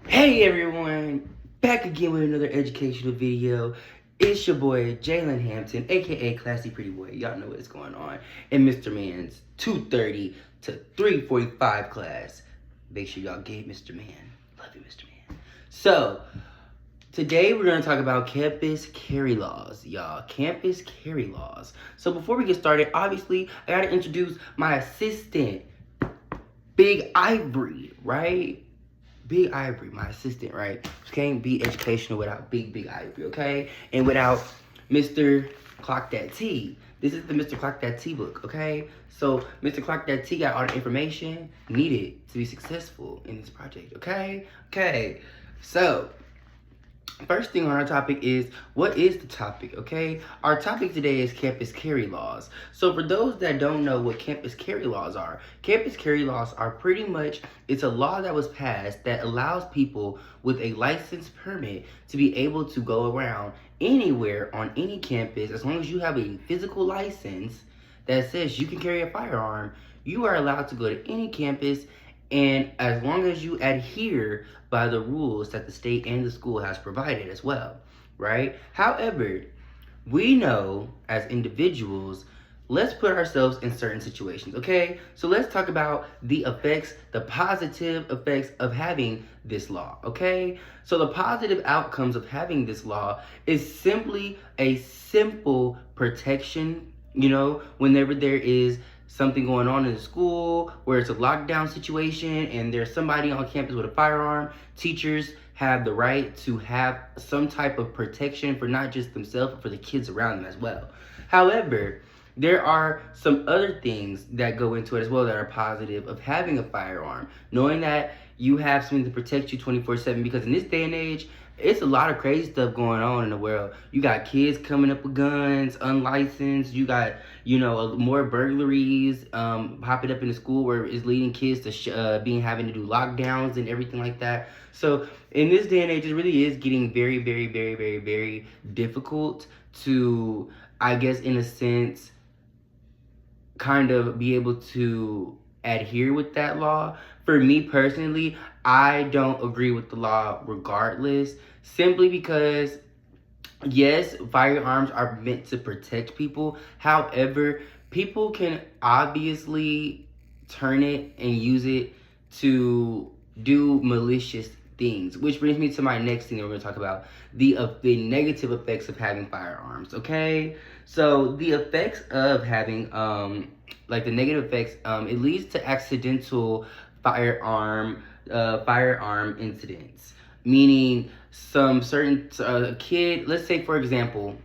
Hey everyone, back again with another educational video. It's your boy Jalen Hampton, aka Classy Pretty Boy. Y'all know what's going on in Mr. Man's 2:30 to 3:45 class. Make sure y'all get Mr. Man. Love you, Mr. Man. So today we're gonna talk about campus carry laws, y'all. Campus carry laws. So before we get started, obviously I gotta introduce my assistant, Big Ivory, right? Big Ivory, my assistant, right? Can't be educational without Big Ivory, okay? And without Mr. Clock That T. This is the Mr. Clock That T book, okay? So Mr. Clock That T got all the information needed to be successful in this project, okay? Okay, so first thing on our topic is, what is the topic, okay? Our topic today is campus carry laws. So for those that don't know what campus carry laws are pretty much, it's a law that was passed that allows people with a license permit to be able to go around anywhere on any campus. As long as you have a physical license that says you can carry a firearm, you are allowed to go to any campus, and as long as you adhere by the rules that the state and the school has provided as well, right? However, we know as individuals, let's put ourselves in certain situations, okay? So let's talk about the effects, the positive effects of having this law, okay? So the positive outcomes of having this law is simply a simple protection, whenever there is something going on in the school where it's a lockdown situation and there's somebody on campus with a firearm. Teachers have the right to have some type of protection for not just themselves, but for the kids around them as well. However, there are some other things that go into it as well that are positive of having a firearm, knowing that you have something to protect you 24/7, because in this day and age, it's a lot of crazy stuff going on in the world. You got kids coming up with guns, unlicensed. You got, more burglaries popping up in the school where it's leading kids to having to do lockdowns and everything like that. So in this day and age, it really is getting very, very, very, very, very difficult to, I guess, in a sense, kind of be able to adhere with that law. For me personally, I don't agree with the law regardless, simply because yes, firearms are meant to protect people. However, people can obviously turn it and use it to do malicious things, which brings me to my next thing that we're going to talk about, the negative effects of having firearms, okay? So the effects of having the negative effects, it leads to accidental firearm incidents, meaning some certain kid, let's say for example,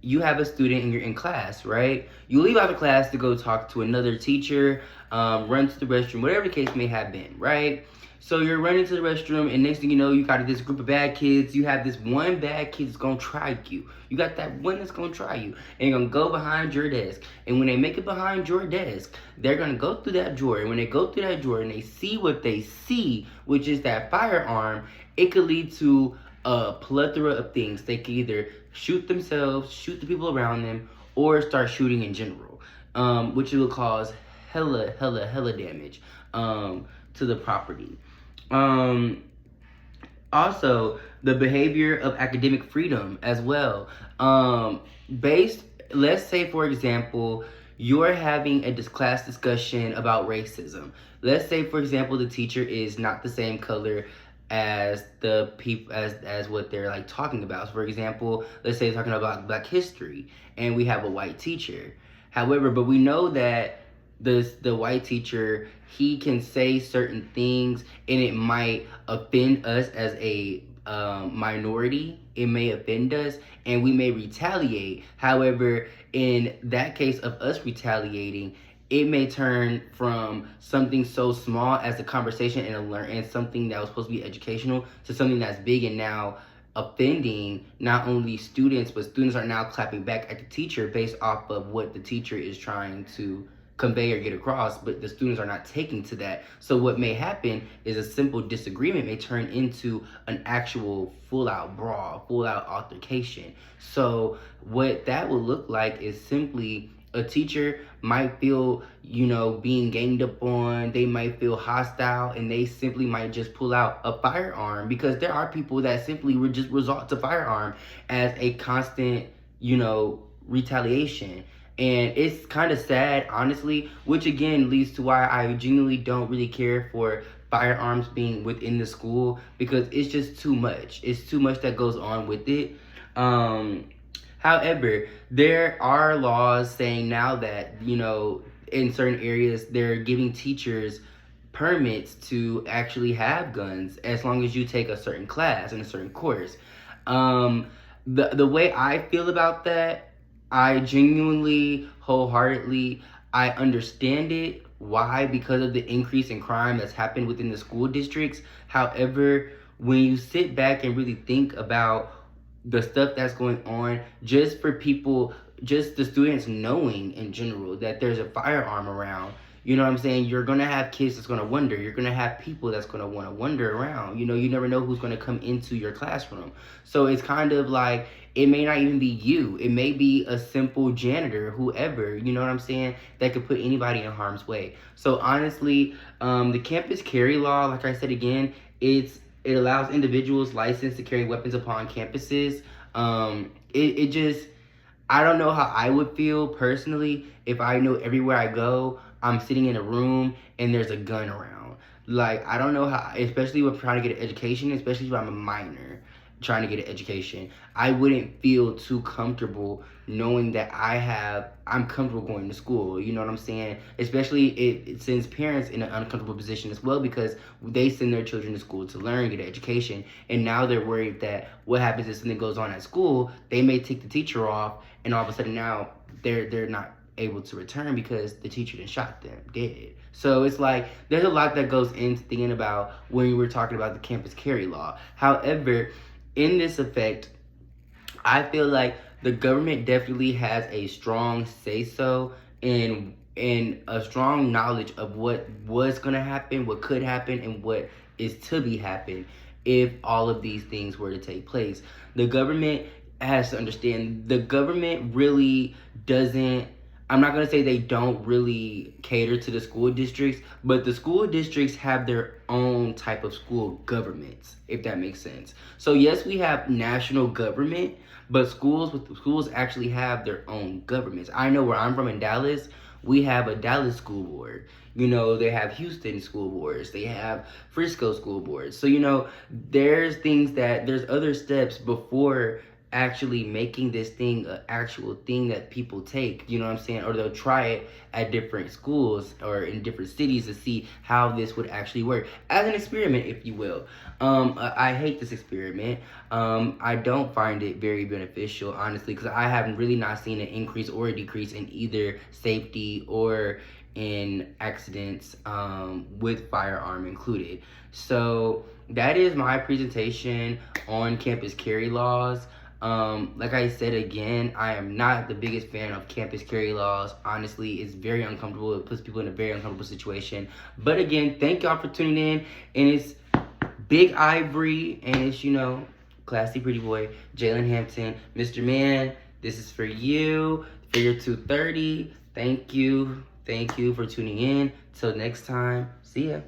you have a student and you're in class, right? You leave out of class to go talk to another teacher, run to the restroom, whatever the case may have been, right? So you're running to the restroom, and next thing you know, you got this group of bad kids. You have this one bad kid that's gonna try you. You got that one that's gonna try you, and you're gonna go behind your desk. And when they make it behind your desk, they're gonna go through that drawer. And when they go through that drawer and they see what they see, which is that firearm, it could lead to a plethora of things. They could either shoot themselves, shoot the people around them, or start shooting in general, which will cause hella damage to the property. Also, the behavior of academic freedom as well. Let's say for example, you're having a class discussion about racism. Let's say for example, the teacher is not the same color as the people as what they're like talking about. So for example, let's say they're talking about Black history and we have a white teacher. However, but we know that the white teacher, he can say certain things and it might offend us as a minority. It may offend us and we may retaliate. However, in that case of us retaliating, it may turn from something so small as a conversation and something that was supposed to be educational to something that's big and now offending not only students, but students are now clapping back at the teacher based off of what the teacher is trying to convey or get across, but the students are not taking to that. So what may happen is a simple disagreement may turn into an actual full-out brawl, full-out altercation. So what that will look like is simply a teacher might feel, you know, being ganged up on, they might feel hostile, and they simply might just pull out a firearm, because there are people that simply would just resort to firearm as a constant, you know, retaliation. And it's kind of sad, honestly, which again leads to why I genuinely don't really care for firearms being within the school, because it's just too much. It's too much that goes on with it. However, there are laws saying now that, you know, in certain areas, they're giving teachers permits to actually have guns as long as you take a certain class and a certain course. Um, the way I feel about that, I genuinely, wholeheartedly, I understand it. Why? Because of the increase in crime that's happened within the school districts. However, when you sit back and really think about the stuff that's going on, just for people, just the students knowing in general that there's a firearm around, you know what I'm saying? You're gonna have kids that's gonna wonder. You're gonna have people that's gonna wanna wander around. You know, you never know who's gonna come into your classroom. So it's kind of like, it may not even be you. It may be a simple janitor, whoever, you know what I'm saying, that could put anybody in harm's way. So honestly, the campus carry law, like I said again, it allows individuals licensed to carry weapons upon campuses. It just, I don't know how I would feel personally if I know everywhere I go, I'm sitting in a room and there's a gun around. Like, I don't know how, especially when I'm trying to get an education, especially if I'm a minor trying to get an education, I wouldn't feel too comfortable knowing that I'm comfortable going to school. You know what I'm saying? Especially it sends parents in an uncomfortable position as well, because they send their children to school to learn, get an education, and now they're worried that what happens if something goes on at school, they may take the teacher off, and all of a sudden now they're not able to return because the teacher then shot them dead. So it's like, there's a lot that goes into thinking about when we were talking about the campus carry law. However, in this effect, I feel like the government definitely has a strong say-so and a strong knowledge of what was going to happen, what could happen, and what is to be happen if all of these things were to take place. The government has to understand, the government really doesn't, I'm not going to say they don't really cater to the school districts, but the school districts have their own type of school governments, if that makes sense. So yes, we have national government, but schools actually have their own governments. I know where I'm from in Dallas, we have a Dallas school board. You know, they have Houston school boards. They have Frisco school boards. So, you know, there's other steps before actually making this thing an actual thing that people take, you know what I'm saying? Or they'll try it at different schools or in different cities to see how this would actually work. As an experiment, if you will. I hate this experiment. I don't find it very beneficial, honestly, because I haven't really not seen an increase or a decrease in either safety or in accidents with firearm included. So that is my presentation on campus carry laws. Like I said again, I am not the biggest fan of campus carry laws. Honestly, it's very uncomfortable. It puts people in a very uncomfortable situation. But again, thank y'all for tuning in. And it's Big Ivory, and it's, you know, classy pretty boy, Jalen Hampton. Mr. Man, this is for you, for your 230. Thank you for tuning in. Till next time, see ya.